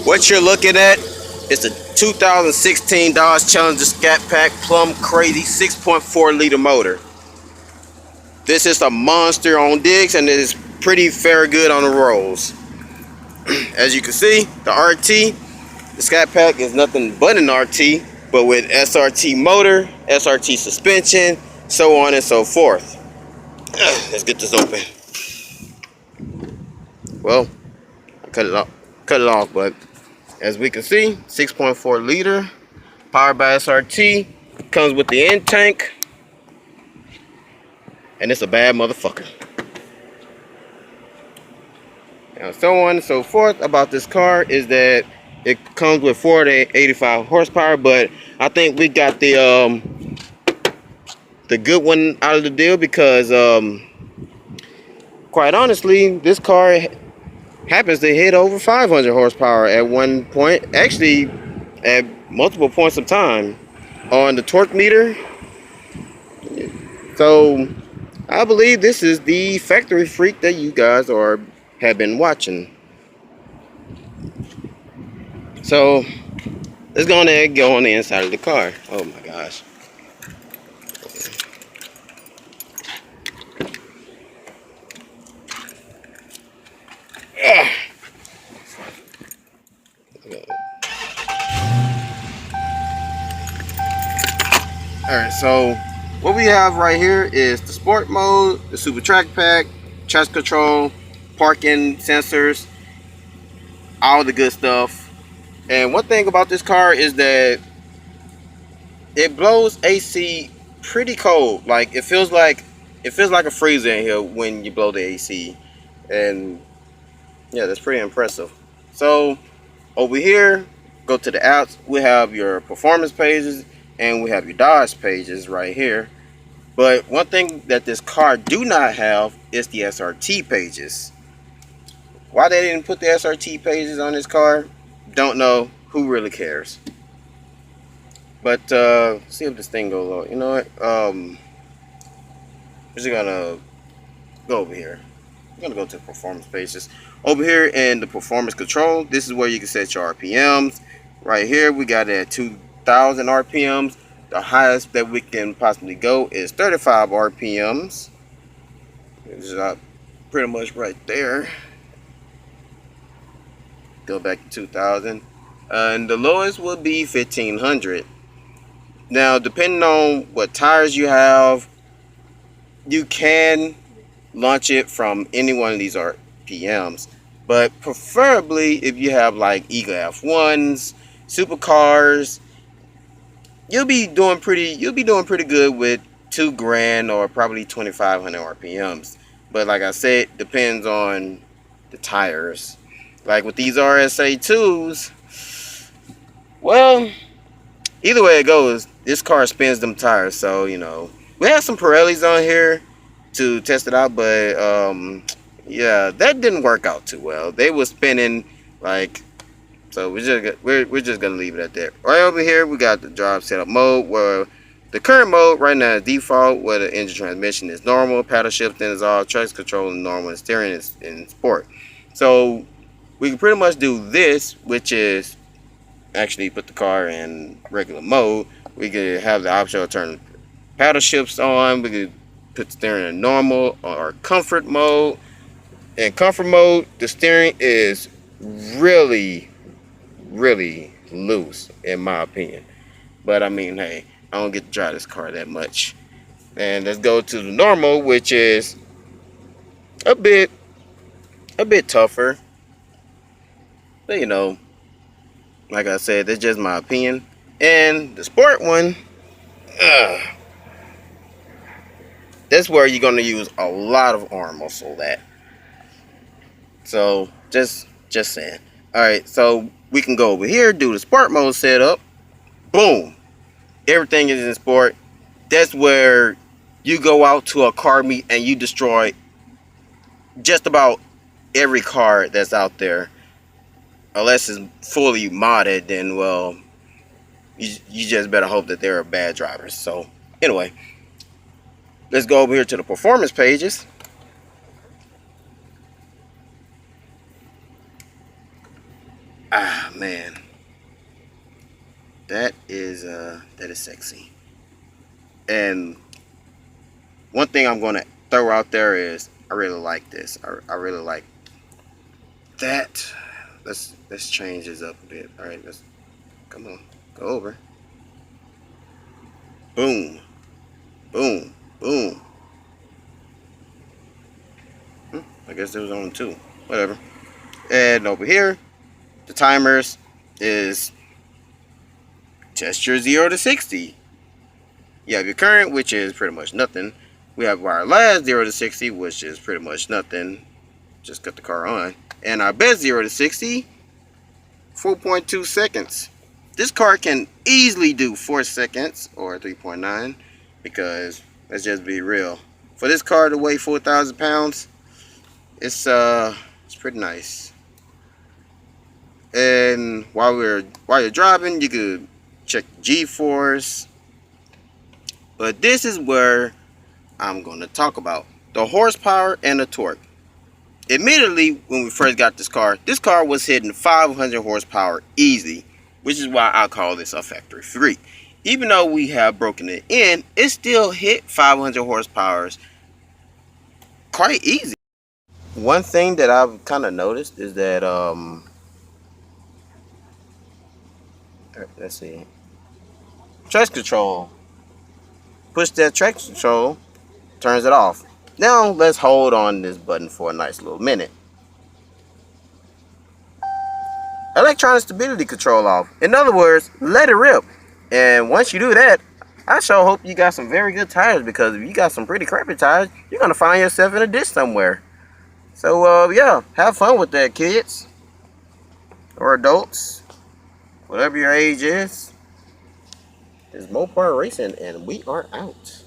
What you're looking at is the 2016 Dodge Challenger Scat Pack Plum Crazy 6.4 liter motor. This is a monster on digs and it is pretty fair good on the rolls. As you can see, the RT, the Scat Pack is nothing but an RT, but with SRT motor, SRT suspension, so on and so forth. Let's get this open. Well, I cut it off, but as we can see, 6.4 liter, powered by SRT, comes with the end tank, and it's a bad motherfucker. Now, so on and so forth about this car is that it comes with 485 horsepower, but I think we got the good one out of the deal because quite honestly, this car happens to hit over 500 horsepower at one point, actually at multiple points of time on the torque meter. So I believe this is the factory freak that you guys have been watching. So let's go on there and go on the inside of the car. Oh my gosh. Alright, so what we have right here is the sport mode, the super track pack, traction control, parking sensors, all the good stuff. And one thing about this car is that it blows AC pretty cold. Like it feels like a freezer in here when you blow the AC. And yeah, that's pretty impressive. So over here, go to the apps, we have your performance pages and we have your Dodge pages right here. But one thing that this car do not have is the SRT pages. Why they didn't put the SRT pages on this car, don't know. Who really cares? But see if this thing goes low. You know what? I'm just gonna go over here. I'm gonna go to the performance pages. Over here in the performance control, this is where you can set your RPMs. Right here, we got it at 2,000 RPMs. The highest that we can possibly go is 35 RPMs. It's pretty much right there. Go back to 2,000. And the lowest would be 1,500. Now, depending on what tires you have, you can launch it from any one of these RPMs. But preferably, if you have like Eagle F1s, supercars, you'll be doing pretty good with $2,000 or probably 2,500 RPMs. But like I said, depends on the tires. Like with these RSA 2s, well, either way it goes, this car spins them tires. So, you know, we have some Pirellis on here to test it out, but yeah, that didn't work out too well. They were spinning like, so we're just gonna leave it at that. Right over here, we got the drive setup mode, where the current mode right now is default, where the engine transmission is normal, paddle shifting is all, traction control is normal, and steering is in sport. So we can pretty much do this, which is actually put the car in regular mode. We could have the option of turn paddle shifts on. We could put the steering in normal or comfort mode. In comfort mode, the steering is really loose in my opinion. But I mean, hey, I don't get to drive this car that much. And let's go to the normal, which is a bit tougher. But you know, like I said, that's just my opinion. And the sport one, that's where you're gonna use a lot of arm muscle at. So just saying. Alright, so we can go over here, do the sport mode setup. Boom. Everything is in sport. That's where you go out to a car meet and you destroy just about every car that's out there. Unless it's fully modded, then well, you just better hope that they're bad drivers. So anyway, let's go over here to the performance pages. Ah, man. That is sexy. And one thing I'm gonna throw out there is I really like this. I really like that. Let's change this up a bit. All right, let's come on, go over. Boom, boom, boom. I guess there was only two. Whatever. And over here, the timers is gesture 0 to 60. You have your current, which is pretty much nothing. We have our last 0 to 60, which is pretty much nothing. Just cut the car on. And our best 0 to 60, 4.2 seconds. This car can easily do 4 seconds or 3.9 because let's just be real. For this car to weigh 4,000 pounds, it's pretty nice. And while you're driving, you could check G-force. But this is where I'm going to talk about the horsepower and the torque. Admittedly, when we first got this car was hitting 500 horsepower easy, which is why I call this a factory freak. Even though we have broken it in, it still hit 500 horsepower quite easy. One thing that I've kind of noticed is that let's see, traction control. Push that traction control, turns it off. Now let's hold on this button for a nice little minute. Electronic stability control off. In other words, let it rip. And once you do that, I sure hope you got some very good tires, because if you got some pretty crappy tires, you're gonna find yourself in a ditch somewhere. So yeah, have fun with that, kids or adults, whatever your age is. It's Mopar Racing, and we are out.